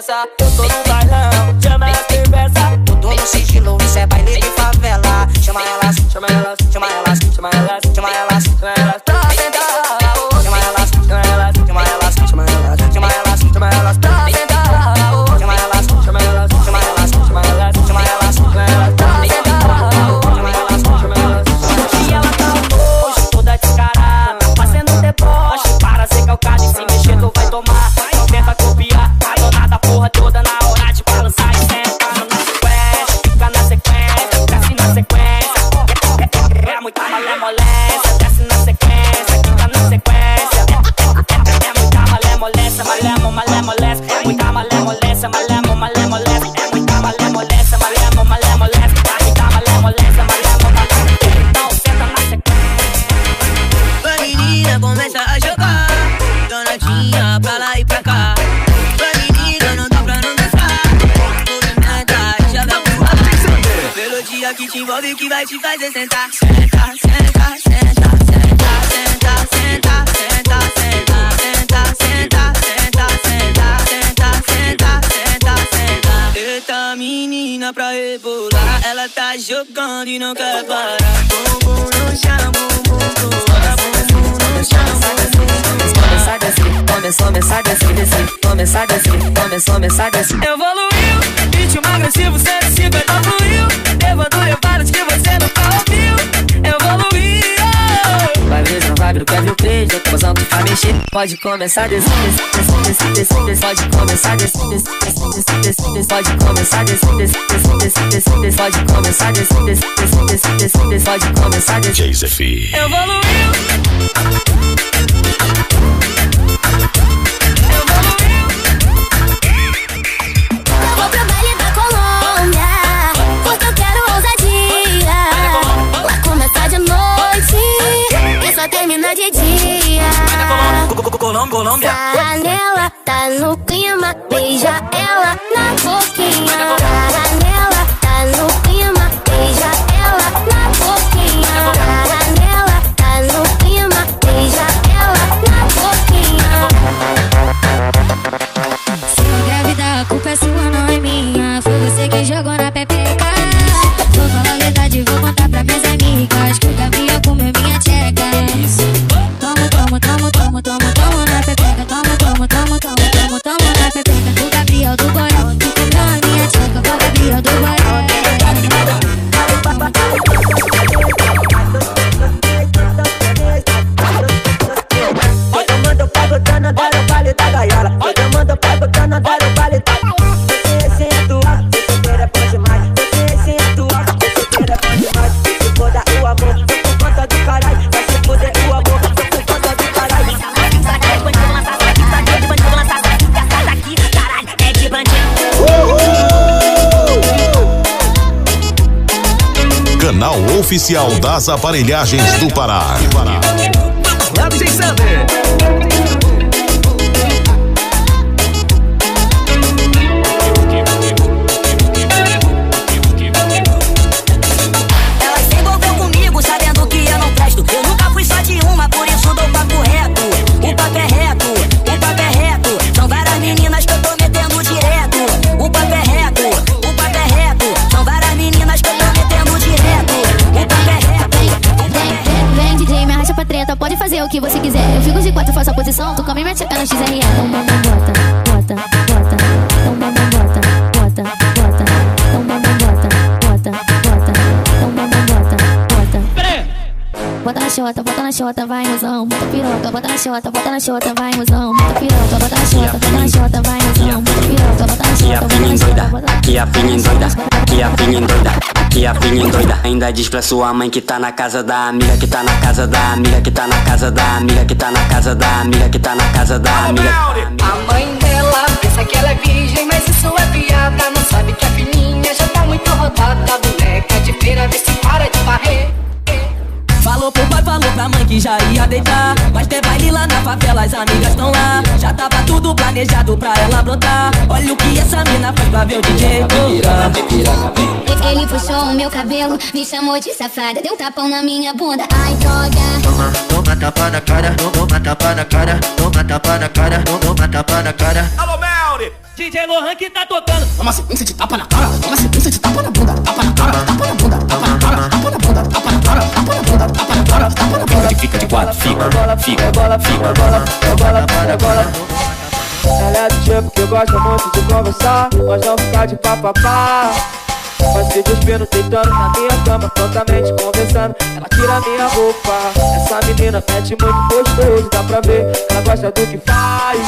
conversa. Eu tô no bailão, chama elas perversa. Tudo no sigilo, isso é baile de favela. Chama elas, chama elas, chama elas, chama elas, chama elas, chama elas pra sentar. Chama elas, chama elas, chama elas, chama elas, chama elas, chama elas pra sentar. Chama elas, chama elas, chama elas, chama elas, chama elas, chama elas pra sentar. Chama elas, chama elas. E ela tá hoje toda descarada, fazendo deboche para ser calcada e se mexer tu vai tomar. Não tenta copiar a dona da porra toda na hora de balançar e sentar. Na sequência, fica na sequência, desce na sequência. É muita malemolência, desce na sequência, fica na sequência. É muita malemolência, malemolência. É muita malemolência, malemolência. É muita malemolência, malemolência. É muita malemolência, malemolência. Então senta na sequência. A menina começa a jogar, danadinha pra lá e pra cá. A menina não dá pra não dançar, movimenta e joga pro ar. Melodia que te envolve que vai te fazer sentar. Senta, senta, senta, senta, senta, senta, senta, senta, senta, senta, senta, senta, senta, senta, senta. Eita menina pra rebolar, ela tá jogando e não quer parar. Bumbum no chão, bumbum no chão. Começar a descer, começar a descer, descer. Começar a descer, a descer. Evoluiu, ritmo agressivo, 150 fluiu. Levando levadas que você nunca ouviu. Evoluiu. Vai ver, não vai ver o que é viu três. Eu tô gozando pra mexer. Pode começar a descer, descer, descer, descer. Pode começar a descer, descer, descer, descer. Pode começar a descer, descer, descer, descer. Pode começar a descer, descer, descer, descer. Pode começar a descer. Joseph. Evoluiu. Vou pro baile da Colômbia, porque eu quero ousadia. Lá começa de noite e só termina de dia. Colômbia. Sarra nela, tá no clima, beija ela na boquinha. Sarra nela, tá no clima, beija ela na boquinha. Sarra nela, tá no clima, beija ela na boquinha. Se engravidar, a culpa é sua, não é minha. Foi você que jogou na pepeca. Vou falar a verdade, vou contar pra minhas amigas que o Gabriel comeu minha tcheca. Toma, toma, toma, toma, toma, toma na pepeca. Toma, toma, toma, toma, toma, toma na pepeca. Do Gabriel do Borel, que comeu a minha tcheca. Do Gabriel do Borel. Vai tomando pra botando, agora o baile da gaiola. Vai tomando pra botando, agora o baile da gaiola. Você sem atuar, você queira bom demais. Você sem atuar, você queira bom demais. Se for dar o amor, tô por conta do caralho. Vai se foder o amor, tô por conta do caralho. Canal oficial das aparelhagens do Pará. DJ Sander. Ela se envolveu comigo sabendo que eu não presto. Eu nunca fui só de uma, por isso dou papo reto. O papo é reto, o papo é reto. São várias meninas que eu tô metendo direto. O papo é reto, o papo é reto. São várias meninas que eu tô metendo direto. O papo é reto. Vem DJ, me arrasta pra treta, pode fazer o que você quiser. Eu fico de quatro, faço a posição, tu come minha tcheca no XRE. Então manda, bota, bota, bota. Então manda, bota, bota, bota. Então manda, bota, bota, bota. Então manda, bota, bota. Bota na xota, vai mozão, bota piroca. Bota na xota, vai mozão, bota piroca. Bota na xota, vai mozão, bota piroca. Bota na xota, bota na xota. Aqui a filha endoida, aqui a filha endoida, aqui a filha endoida. Ainda diz pra sua mãe que tá na casa da amiga, que tá na casa da amiga, que tá na casa da amiga, que tá na casa da amiga, que tá na casa da amiga. A mãe dela pensa que ela é virgem, mas isso é piada. Não sabe que a filhinha já tá muito rodada. Boneca de feira, vê se para de varrer. Falou pro pai, falou pra mãe que já ia deitar. Mas tem baile lá na favela, as amigas tão lá. Já tava tudo planejado pra ela brotar. Olha o que essa mina faz pra ver o DJ virar. Ele puxou o meu cabelo, me chamou de safada, deu um tapão na minha bunda. Ai, droga. Toma tapa na cara, toma tapa na cara, toma tapa na cara, toma tapa na cara. Alô, Melry, DJ DJ Lohan que tá tocando. Uma sequência de tapa na cara, uma sequência de tapa na bunda, tapa na cara, tapa na bunda, tapa na cara, tapa na bunda, tapa na cara, tapa na bunda, tapa na cara, tapa na bunda. Fica de quatro, fica. Ela é do tipo que gosta muito de conversar, mas não ficar de papapá. Mas se despindo deitando na minha cama, prontamente conversando, ela tira minha roupa. Essa menina mete muito gostoso, dá pra ver, ela gosta do que faz.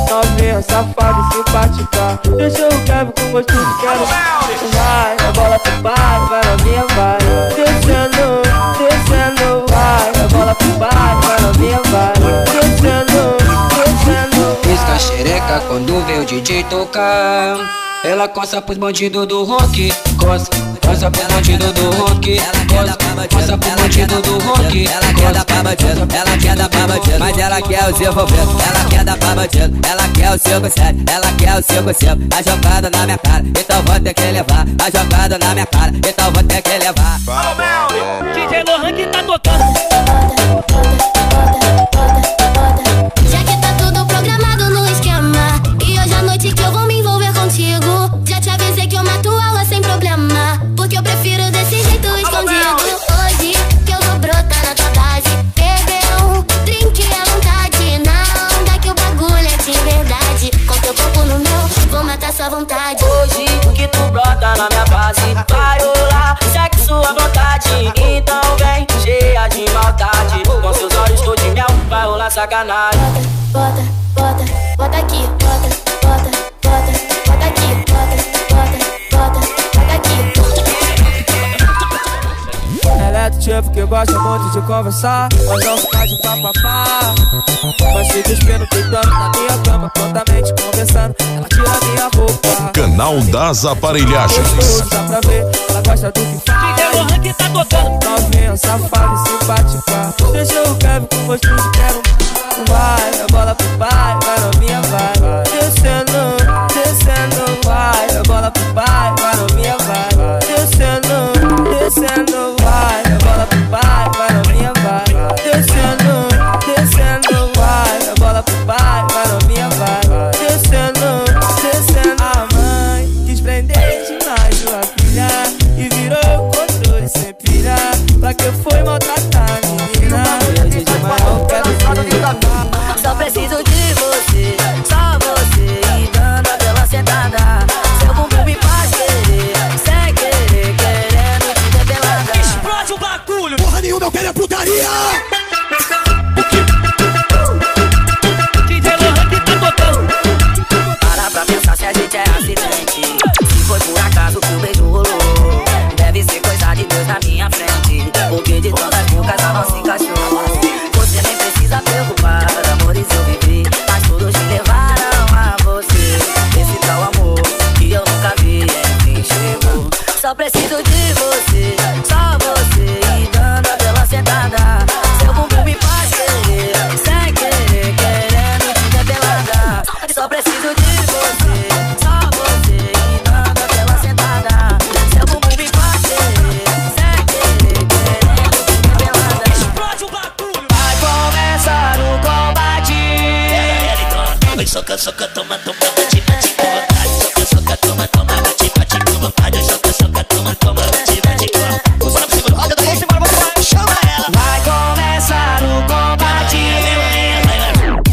Novinha, safada e simpática, deixa o Kevin com gostinho de quero. Vai, a bola pro pai, vai novinha, vai. Descendo, descendo, vai. A bola pro pai, vai novinha, vai. Descendo, descendo. Pisca a xereca quando vê o DJ tocar. Ela coça pros bandidos do rock, coça pro bandido do rock, coça pro bandido do rock. Ela quer dar pra bandido, ela quer dar pra bandido, mas ela quer os envolvidos. Ela quer dar pra bandido, ela quer o 5-7, ela quer o 5-5. A jogada na minha cara, então vou ter que levar. A jogada na minha cara, então vou ter que levar. DJ Lohan que tá tocando. Já que tá tudo programado no esquema, e hoje à noite que eu vou me envolver contigo. Já te avisei que eu mato ela sem problema, porque eu prefiro desse jeito escondido. Hoje que eu vou brotar na tua base, beber um drink à vontade. Na onda que o bagulho é de verdade, com teu corpo no meu, vou matar sua vontade. Hoje que tu brota na minha base, vai rolar sexo à vontade. Então vem cheia de maldade, com seus olhos cor de mel, vai rolar sacanagem. Bota, bota, bota aqui, bota, bota, bota, bota aqui, bota, bota, bota, bota aqui. Ela é do tipo que gosta muito de conversar, mas não ficar de papapá. Mas se despindo deitando na minha cama, prontamente conversando, ela tira minha roupa. Canal das Aparelhagens. Gostoso, dá pra ver, ela gosta do que faz. DJ Lohan que tá tocando. Novinha, safada e simpática, deixa o Kevin com gostinho de quero. Vai, a bola pro pai, vai novinha, vai. Descendo, descendo, vai. A bola pro pai, vai novinha, vai. Descendo, descendo, vai. A bola pro pai, vai novinha, vai. Descendo, descendo, vai. A bola pro pai, vai novinha, vai. Descendo, descendo. A mãe quis prender demais sua filha e virou o controle sem pilha. Pra que foi maltratar a menina? Hoje de manhã eu quero Só preciso de você, só você. E dando aquela sentada, seu bumbum me faz querer, sem querer, querendo te ver pelada. Explode o bagulho. Porra nenhuma, eu quero é putaria. DJ Lohan que tá tocando. Para pra pensar se a gente é acidente, se foi por acaso que o beijo rolou. Deve ser coisa de Deus na minha frente, porque de tantas bocas a nossa encaixou. Você nem precisa preocupar, amores eu vivi, mas todos te levaram a você. Esse tal amor que eu nunca vi, enfim chegou. Só preciso de você, só você. E dando aquela sentada, seu bumbum me faz querer, sem querer, querendo te ver pelada. Só preciso de você, só você. E dando aquela sentada, seu bumbum me faz querer, sem querer, querendo te ver pelada. Explode o bagulho. Vai começar o combate. Vai soca, soca, toma, toma, bate, bate com vontade. Soca, soca, toma, toma, bate, bate com vontade. Soca, soca, toma, toma, bate, bate com vontade. Bora pra cima, roda da bolsa, bora, bora, chama ela. Vai começar o combate.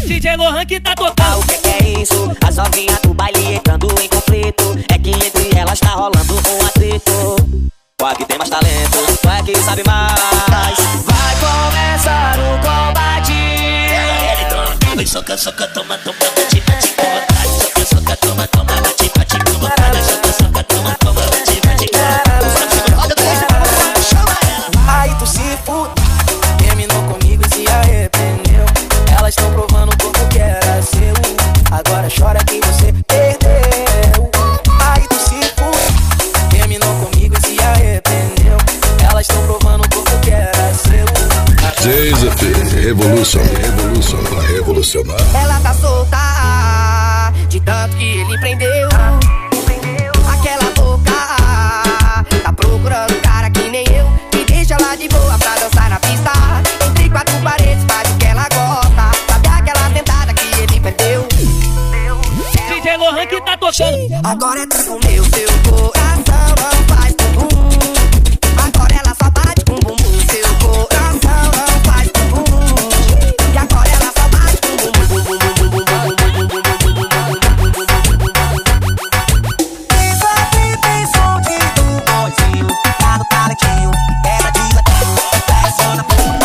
DJ Lohan que tá tocando. O que é isso? As novinhas do baile entrando em conflito. É que entre elas tá rolando um atrito. Qual é que tem mais talento? Qual é que sabe mais? Vai começar o combate. Vai soca, soca, toma, toma, bate, bate com vontade. Soca, soca, toma, toma, bate, bate com vontade. Soca, soca, toma, toma, bate, bate com vontade. Roda da bolsa, bora, bora, chama ela. Aí tu se fude, terminou comigo e se arrependeu. Elas estão provando como que era seu, agora chora que você perdeu. Aí tu se fude, terminou comigo e se arrependeu. Elas estão provando como que era seu. Joseph, Revolution, vai revolucionar. Ela tá solta rank tá tocando. Agora é tudo meu, seu coração não faz bumbum. Agora ela só bate com bumbum. Seu coração não faz bumbum. E agora ela só bate com bumbum. Isso aqui tem som de do boizinho. Tá no talentinho, era de latinho. Pressiona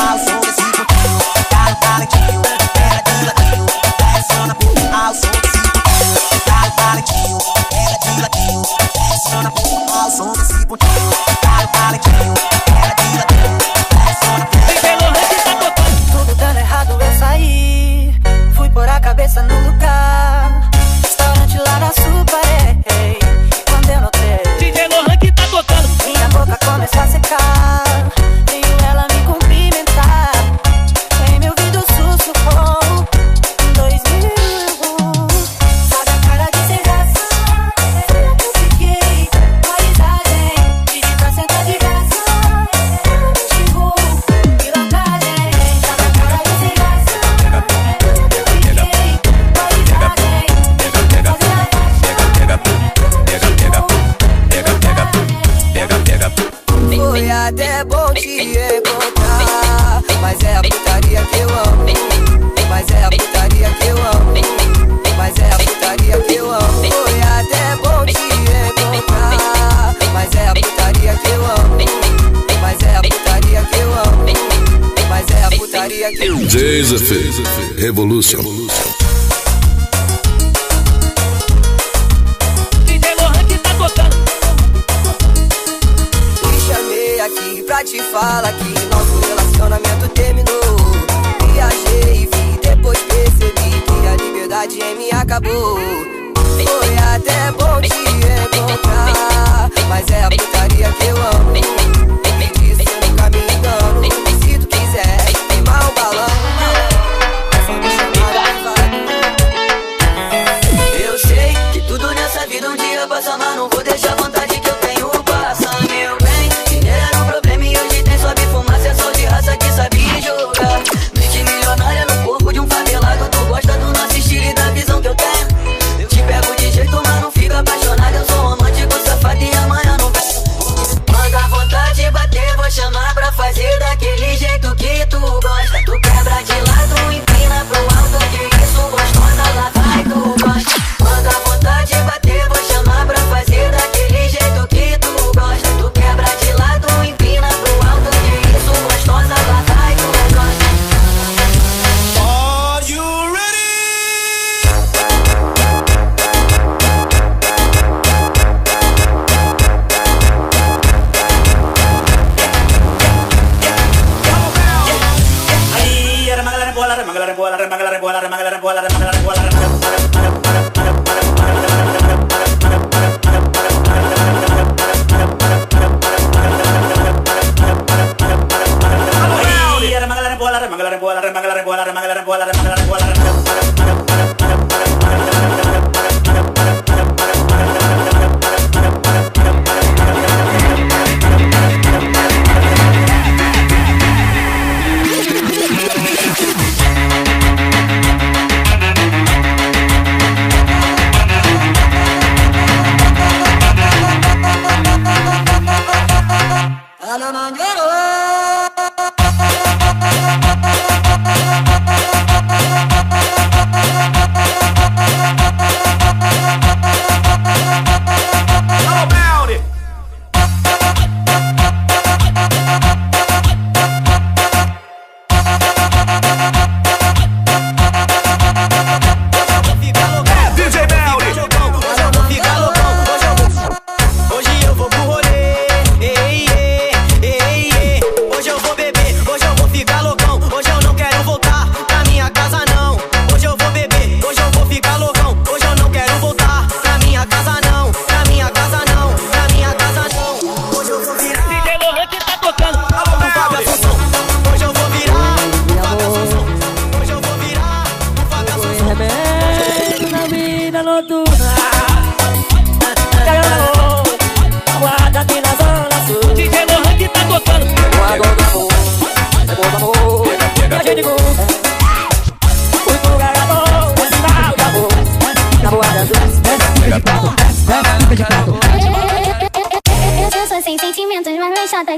ao som desse pouquinho. Tá no talentinho, era de latinho. Pressiona ao som desse pouquinho. Tá no talentinho, era de latinho. Pressiona ao som desse pouquinho. Tá no talentinho, era de latinho. Pressiona tudo dando errado eu saí. Fui pôr a cabeça no lugar. Restaurante lá na Suparé. Quando eu notei DJ Lohan que tá tocando. minha boca começou a secar. Veio ela me cumprimentar. Em meu ouvido sussurrou 2001. Sabe a cara de sem graça? Foi a que eu fiquei. Paisagem, pedi pra sentar de graça. Ela me xingou, pilotagem. Sabe a cara de sem graça? Foi a que eu fiquei. Paisagem, pedi pra sentar de graça. Foi até bom te encontrar, mas é a putaria que eu amo. Mas é a putaria que eu amo. Mas é a putaria que eu amo. Foi até bom te encontrar, mas é a putaria que eu amo. Mas é a putaria que eu amo. Mas é a putaria que eu amo. Joseph Revolution. DJ Lohan que tá tocando. Te chamei aqui pra te falar que nosso relacionamento terminou. Viajei e vi, depois percebi que a liberdade em mim acabou. Foi até bom te encontrar, mas é a putaria que eu amo. Me disse eu nunca me engano. Se tu quiser queimar um balão, é só me chamar de Eu sei que tudo nessa vida um dia passa, mas não vou deixar a vontade que eu tenho passar, meu bem. Dinheiro era um problema e hoje tem sobe fumaça. É só de raça que sabe jogar. Mente milionária no corpo de um favelado. Tu gosta do nosso estilo e da visão que eu tenho. Eu te pego de jeito, mas não fico apaixonado. Eu sou romântico, safado e amanhã não vem. Manda a vontade bater, vou chamar pra fazer daquele jeito que tu gosta. Tu quebra de lado, empina pro alto, que isso gostosa, lá vai tu gosta. Manda a vontade bater, vou chamar pra fazer daquele jeito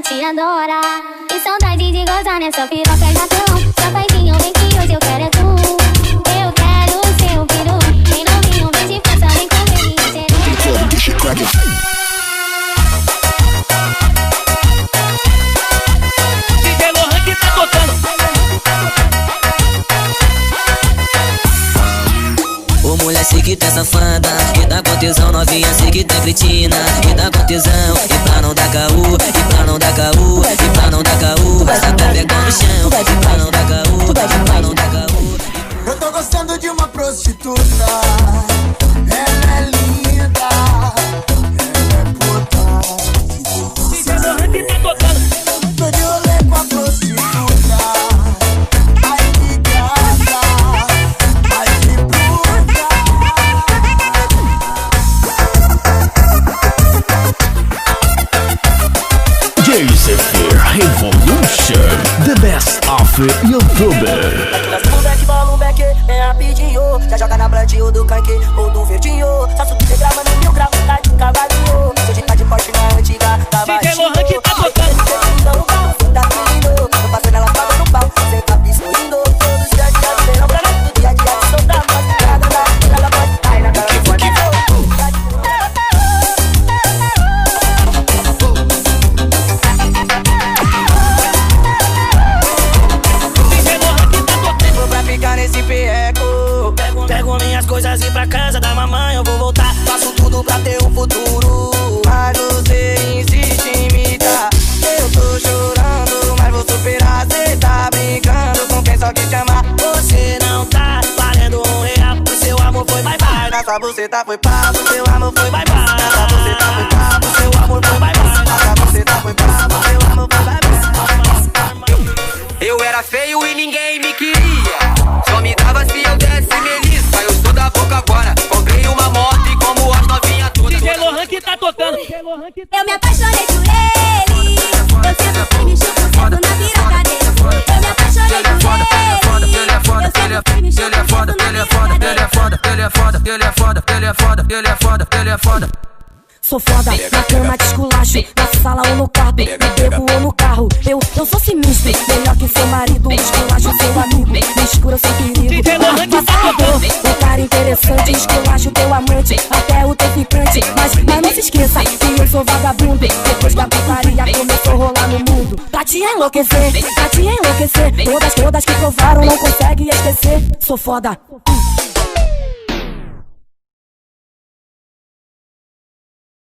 te adora. E saudade de gozar nessa piroca gatão. Safadinho, vem que hoje eu quero é tu. Eu quero o seu peru. Vem novinho, vem de força, vem comer minha sereia. DJ Lohan que tá tocando. Ô mulher, sei que tá safada, que tá com tesão, novinha, sei que tá cretina, que tá com tesão, e pra não dar caô, e pra não dar caô, e pra não dar caô, basta pegar no chão, e pra não dar caô, e pra não dar caô. Eu tô gostando de uma prostituta, ela é linda, ela é puta. DJ Lohan que tá tocando. Tô de rolê com a prostituta, ai que gata, ai que puta. JCF Revolution, the best of YouTuber. Nós do back, bola um back, é rapidinho. Já joga na Blunt ou do Kank ou do Verdinho. Só subir e grava no 1000 graus, tá de cavalinho. Se hoje tá de forte na antiga, tava DJ Lohan que tá tocando. Tá lindo, eu passo nela, pago no pau. Cê tá sorrindo, todos os dias de verão pra nós. Do dia a dia de soltar, mas ela pode. Ai, na cara do forte. Nesse perreco, pego minhas coisas e pra casa da mamãe eu vou voltar. Faço tudo pra ter um futuro, mas você insiste em me dar. Eu tô chorando, mas vou superar. Cê tá brincando com quem só quis te amar. Você não tá valendo R$1, o seu amor foi bye-bye. Nossa buceta foi papo, o seu amor foi bye-bye. Nossa buceta foi papo, o seu amor foi bye-bye. Nossa buceta foi papo, o seu amor foi bye-bye. Eu era feio e ninguém me queria. Só me dava se eu desse melissa. Eu sou da boca agora. Comprei uma moto e como as novinhas todas. DJ Lohan que tá tocando. Eu me apaixonei por ele. Eu sempre fui me chupucando na piroca dele. Eu me apaixonei por ele. Ele é foda, ele é foda, ele é foda, ele é foda, ele é foda, ele é foda, ele é foda, ele é foda, ele é foda. Sou foda, na cama te esculacho, na sala ou no quarto, me bebo ou no carro. Eu sou sinistro, melhor que seu marido, esculacho seu amigo, me escura sem perigo. Passador, um cara interessante, esculacho teu amante, até o teu ficante. Mas não se esqueça que eu sou vagabundo, depois da putaria começou a rolar no mundo. Pra te enlouquecer, todas que provaram não conseguem esquecer. Sou foda.